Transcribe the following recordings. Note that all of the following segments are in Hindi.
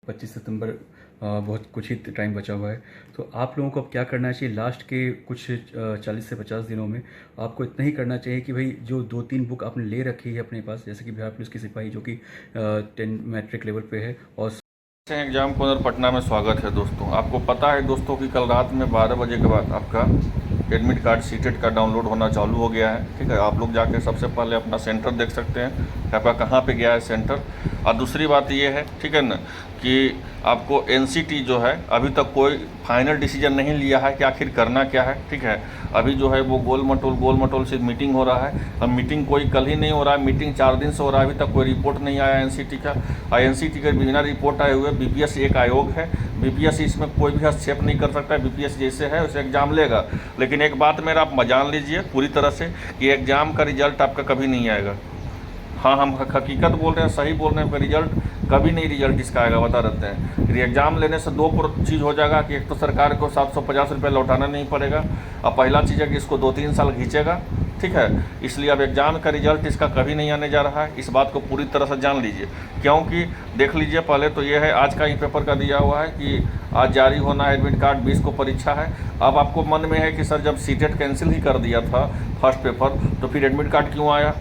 25 सितंबर बहुत कुछ ही टाइम बचा हुआ है। तो आप लोगों को अब क्या करना चाहिए लास्ट के कुछ 40 से 50 दिनों में? आपको इतना ही करना चाहिए कि भाई जो 2-3 बुक आपने ले रखी है अपने पास, जैसे कि बिहार पुलिस की सिपाही जो कि 10 मैट्रिक लेवल पे है, और एग्जाम कॉर्नर पटना में स्वागत है दोस्तों। आपको पता है दोस्तों कि कल रात में 12 बजे के बाद आपका एडमिट कार्ड सीटेट का डाउनलोड होना चालू हो गया है। ठीक है, आप लोग जाके सबसे पहले अपना सेंटर देख सकते हैं कि आपका कहाँ पे गया है सेंटर। और दूसरी बात ये है, ठीक है ना, कि आपको एनसीटी जो है अभी तक कोई फाइनल डिसीजन नहीं लिया है कि आखिर करना क्या है। ठीक है, अभी जो है वो गोल मटोल से मीटिंग हो रहा है। अब मीटिंग कोई कल ही नहीं हो रहा है, मीटिंग 4 दिन से हो रहा है। अभी तक कोई रिपोर्ट नहीं आया एनसीटी का, और एनसीटी के बिना रिपोर्ट आए हुए बीपीएससी एक आयोग है। बीपीएससी इसमें कोई भी हस्तक्षेप नहीं कर सकता है। बीपीएससी जैसे है उसे एग्जाम लेगा। लेकिन एक बात मेरा आप जान लीजिए पूरी तरह से कि एग्जाम का रिजल्ट आपका कभी नहीं आएगा। हाँ, हम हकीकत बोल रहे हैं, सही बोल रहे हैं, रिजल्ट कभी नहीं, रिजल्ट इसका आएगा बता देते हैं। एग्ज़ाम लेने से दो चीज़ हो जाएगा कि एक तो सरकार को 750 रुपये लौटाना नहीं पड़ेगा, और पहला चीज़ है कि इसको 2-3 साल खींचेगा। ठीक है, इसलिए अब एग्ज़ाम का रिजल्ट इसका कभी नहीं आने जा रहा है। इस बात को पूरी तरह से जान लीजिए, क्योंकि देख लीजिए, पहले तो ये है आज का ही पेपर का दिया हुआ है कि आज जारी होना है एडमिट कार्ड, 20 को परीक्षा है। अब आपको मन में है कि सर जब सीटेट कैंसिल ही कर दिया था फर्स्ट पेपर, तो फिर एडमिट कार्ड क्यों आया?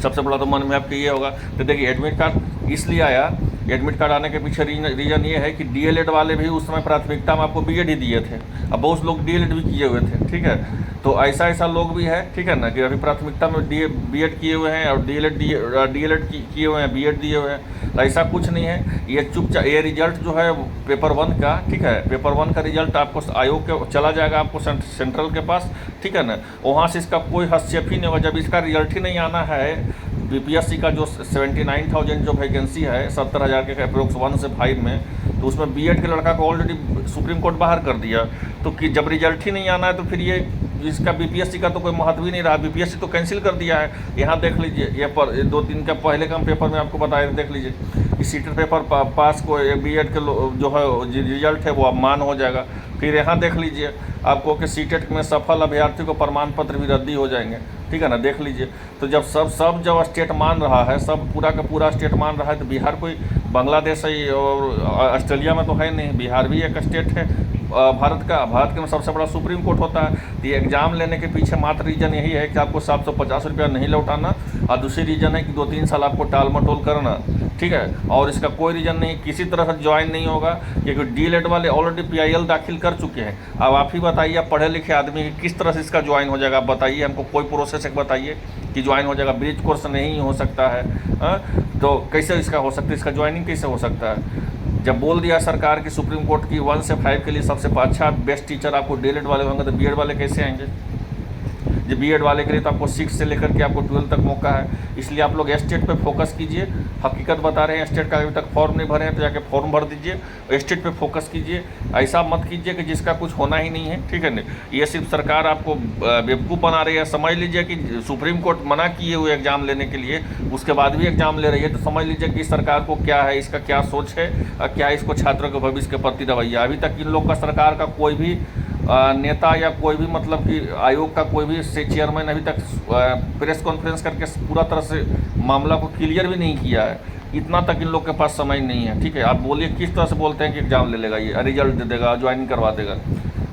सबसे बड़ा तो मन में आपके ये होगा। तो देखिए, एडमिट कार्ड इसलिए आया, एडमिट कार्ड आने के पीछे रीज़न ये है कि डीएलएड वाले भी उस समय प्राथमिकता में आपको बीएड ही दिए थे। अब बहुत लोग डीएलएड भी किए हुए थे। ठीक है, तो ऐसा लोग भी है, ठीक है ना, कि अभी प्राथमिकता में बीएड किए हुए हैं और डीएलएड किए हुए हैं, बीएड दिए हुए हैं। तो ऐसा कुछ नहीं है, ये चुपचाप ये रिजल्ट जो है पेपर 1 का, ठीक है, पेपर 1 का रिजल्ट आपको आयोग के चला जाएगा आपको सेंट्रल के पास। ठीक है ना, वहाँ से इसका कोई हस्तक्षेप ही नहीं होगा। जब इसका रिजल्ट ही नहीं आना है, बीपीएससी का जो 79,000 जो वैकेंसी है 70,000 के अप्रोक्स 1 से 5 में, तो उसमें बीएड के लड़का को ऑलरेडी सुप्रीम कोर्ट बाहर कर दिया। तो कि जब रिजल्ट ही नहीं आना है तो फिर ये इसका बीपीएससी का तो कोई महत्व ही नहीं रहा। बीपीएससी तो कैंसिल कर दिया है। यहाँ देख लीजिए, ये पर 2 दिन का पहले का पेपर में आपको बताया, देख लीजिए कि सीटेट पेपर पास को बीएड के जो है रिजल्ट है वो अब मान हो जाएगा। फिर यहाँ देख लीजिए आपको कि सीटेट में सफल अभ्यर्थी को प्रमाण पत्र भी रद्दी हो जाएंगे। ठीक है ना, देख लीजिए। तो जब सब जब स्टेट मान रहा है, सब पूरा का पूरा स्टेट मान रहा है, तो बिहार कोई बांग्लादेश है और ऑस्ट्रेलिया में तो है नहीं, बिहार भी एक स्टेट है भारत के में सबसे बड़ा सुप्रीम कोर्ट होता है। तो ये एग्ज़ाम लेने के पीछे मात्र रीज़न यही है कि आपको 750 रुपया नहीं लौटाना, और दूसरी रीज़न है कि 2-3 साल आपको टाल मटोल करना। ठीक है, और इसका कोई रीज़न नहीं, किसी तरह से ज्वाइन नहीं होगा, क्योंकि डीएलएड वाले ऑलरेडी पीआईएल दाखिल कर चुके हैं। अब आप ही बताइए, आप पढ़े लिखे आदमी किस तरह से इसका ज्वाइन हो जाएगा? आप बताइए हमको, कोई प्रोसेस एक बताइए कि ज्वाइन हो जाएगा। ब्रिज कोर्स नहीं हो सकता है, तो कैसे इसका हो सकता है? इसका ज्वाइनिंग कैसे हो सकता है? जब बोल दिया सरकार की सुप्रीम कोर्ट की 1 से 5 के लिए सबसे अच्छा बेस्ट टीचर आपको डीएलएड वाले होंगे, तो बीएड वाले कैसे आएंगे? जो बीएड वाले के लिए तो आपको 6 से लेकर के आपको 12 तक मौका है। इसलिए आप लोग स्टेट पे फोकस कीजिए। हकीकत बता रहे हैं, स्टेट का अभी तक फॉर्म नहीं भरे हैं तो जाके फॉर्म भर दीजिए, स्टेट पे फोकस कीजिए। ऐसा मत कीजिए कि जिसका कुछ होना ही नहीं है। ठीक है ना, ये सिर्फ सरकार आपको बेवकूफ़ बना रही है। समझ लीजिए कि सुप्रीम कोर्ट मना किए हुए एग्ज़ाम लेने के लिए, उसके बाद भी एग्ज़ाम ले रही है, तो समझ लीजिए कि सरकार को क्या है, इसका क्या सोच है, क्या इसको छात्रों के भविष्य के प्रति रवैया। अभी तक इन लोग का सरकार का कोई भी नेता या कोई भी मतलब कि आयोग का कोई भी चेयरमैन अभी तक प्रेस कॉन्फ्रेंस करके पूरा तरह से मामला को क्लियर भी नहीं किया है। इतना तक इन लोग के पास समय नहीं है। ठीक है, आप बोलिए किस तरह से बोलते हैं कि एग्जाम ले लेगा, ये रिजल्ट दे देगा, ज्वाइनिंग करवा देगा।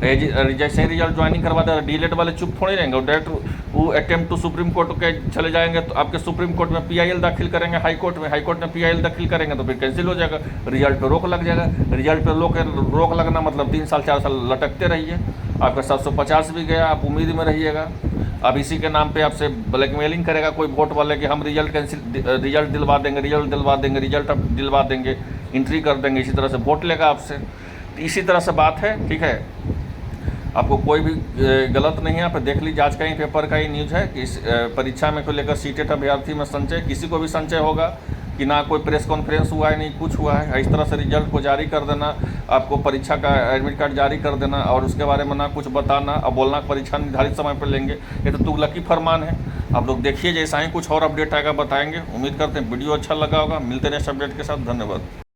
जैसे ही रिजल्ट ज्वाइनिंग करवा देगा, डीएलएड वाले चुप थोड़ी रहेंगे, डायरेक्ट वो अटेम्प्ट टू सुप्रीम कोर्ट के चले जाएंगे। तो आपके सुप्रीम कोर्ट में पीआईएल दाखिल करेंगे, हाई कोर्ट में पीआईएल दाखिल करेंगे, तो फिर कैंसिल हो जाएगा, रिजल्ट पे रोक लग जाएगा। रिजल्ट पे रोक लगना मतलब 3 साल 4 साल लटकते रहिए। आपका 750 भी गया, आप उम्मीद में रहिएगा। अब इसी के नाम पे आपसे ब्लैकमेलिंग करेगा कोई वोट वाले कि हम रिजल्ट दिलवा देंगे, रिजल्ट दिलवा देंगे, एंट्री कर देंगे। इसी तरह से वोट लेगा आपसे। इसी तरह से बात है। ठीक है, आपको कोई भी गलत नहीं है। आप देख लीजिए, आज का ही पेपर का ही न्यूज़ है कि इस परीक्षा में को लेकर सीटेट अभ्यर्थी में संचय, किसी को भी संचय होगा कि ना कोई प्रेस कॉन्फ्रेंस हुआ है, नहीं कुछ हुआ है। इस तरह से रिजल्ट को जारी कर देना, आपको परीक्षा का एडमिट कार्ड जारी कर देना, और उसके बारे में ना कुछ बताना और बोलना परीक्षा निर्धारित समय पर लेंगे, ये तो तुगलकी फरमान है। आप लोग देखिए, जैसा ही कुछ और अपडेट आएगा बताएंगे। उम्मीद करते हैं वीडियो अच्छा लगा होगा। मिलते हैं नेक्स्ट अपडेट के साथ। धन्यवाद।